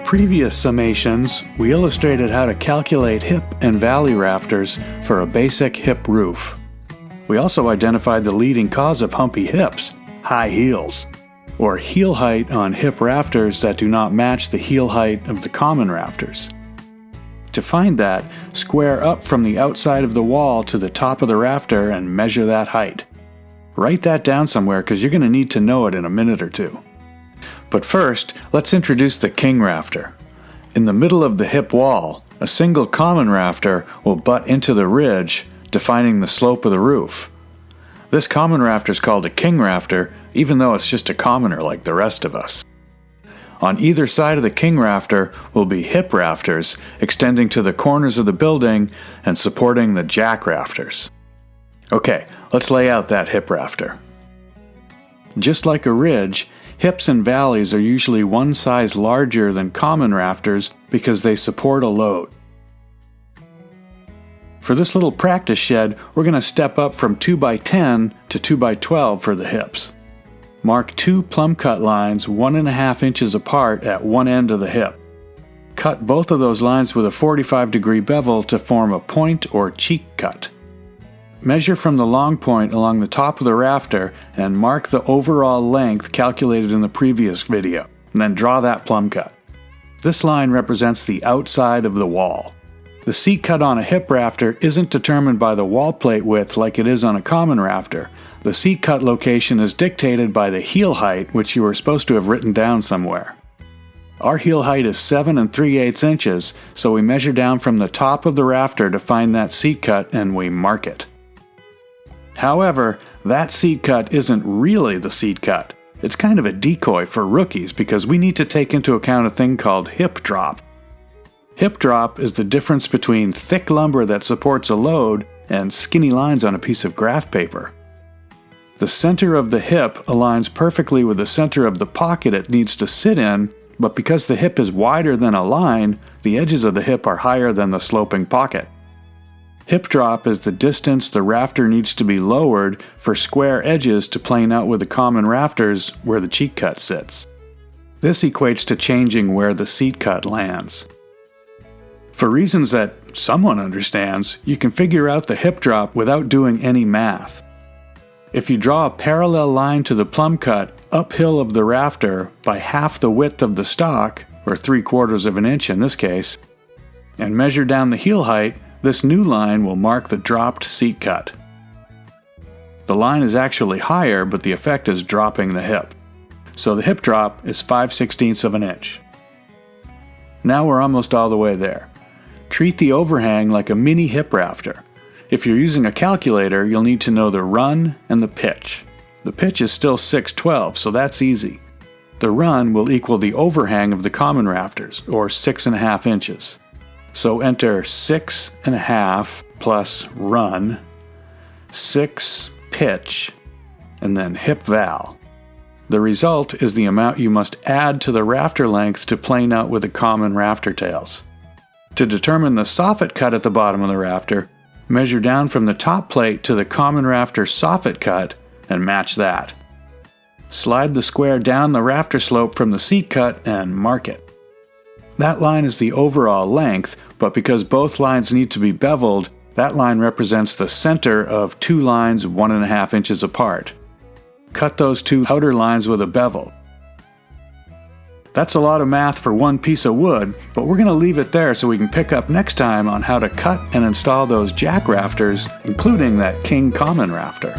previous summations, we illustrated how to calculate hip and valley rafters for a basic hip roof. We also identified the leading cause of humpy hips, high heels, or heel height on hip rafters that do not match the heel height of the common rafters. To find that, square up from the outside of the wall to the top of the rafter and measure that height. Write that down somewhere because you're going to need to know it in a minute or two. But first, let's introduce the king rafter. In the middle of the hip wall, a single common rafter will butt into the ridge, defining the slope of the roof. This common rafter is called a king rafter, even though it's just a commoner like the rest of us. On either side of the king rafter will be hip rafters, extending to the corners of the building and supporting the jack rafters. Okay, let's lay out that hip rafter. Just like a ridge, hips and valleys are usually one size larger than common rafters because they support a load. For this little practice shed, we're going to step up from 2x10 to 2x12 for the hips. Mark two plumb cut lines 1.5 inches apart at one end of the hip. Cut both of those lines with a 45-degree bevel to form a point or cheek cut. Measure from the long point along the top of the rafter and mark the overall length calculated in the previous video, and then draw that plumb cut. This line represents the outside of the wall. The seat cut on a hip rafter isn't determined by the wall plate width like it is on a common rafter. The seat cut location is dictated by the heel height, which you were supposed to have written down somewhere. Our heel height is 7 3/8 inches, so we measure down from the top of the rafter to find that seat cut and we mark it. However, that seat cut isn't really the seat cut. It's kind of a decoy for rookies because we need to take into account a thing called hip drop. Hip drop is the difference between thick lumber that supports a load and skinny lines on a piece of graph paper. The center of the hip aligns perfectly with the center of the pocket it needs to sit in, but because the hip is wider than a line, the edges of the hip are higher than the sloping pocket. Hip drop is the distance the rafter needs to be lowered for square edges to plane out with the common rafters where the cheek cut sits. This equates to changing where the seat cut lands. For reasons that someone understands, you can figure out the hip drop without doing any math. If you draw a parallel line to the plumb cut uphill of the rafter by half the width of the stock, or 3/4 of an inch in this case, and measure down the heel height, this new line will mark the dropped seat cut. The line is actually higher, but the effect is dropping the hip. So the hip drop is 5/16 of an inch. Now we're almost all the way there. Treat the overhang like a mini hip rafter. If you're using a calculator, you'll need to know the run and the pitch. The pitch is still 6/12, so that's easy. The run will equal the overhang of the common rafters, or 6.5 inches. So enter 6.5 plus run, 6 pitch, and then hip val. The result is the amount you must add to the rafter length to plane out with the common rafter tails. To determine the soffit cut at the bottom of the rafter, measure down from the top plate to the common rafter soffit cut and match that. Slide the square down the rafter slope from the seat cut and mark it. That line is the overall length, but because both lines need to be beveled, that line represents the center of two lines 1.5 inches apart. Cut those two outer lines with a bevel. That's a lot of math for one piece of wood, but we're going to leave it there so we can pick up next time on how to cut and install those jack rafters, including that king common rafter.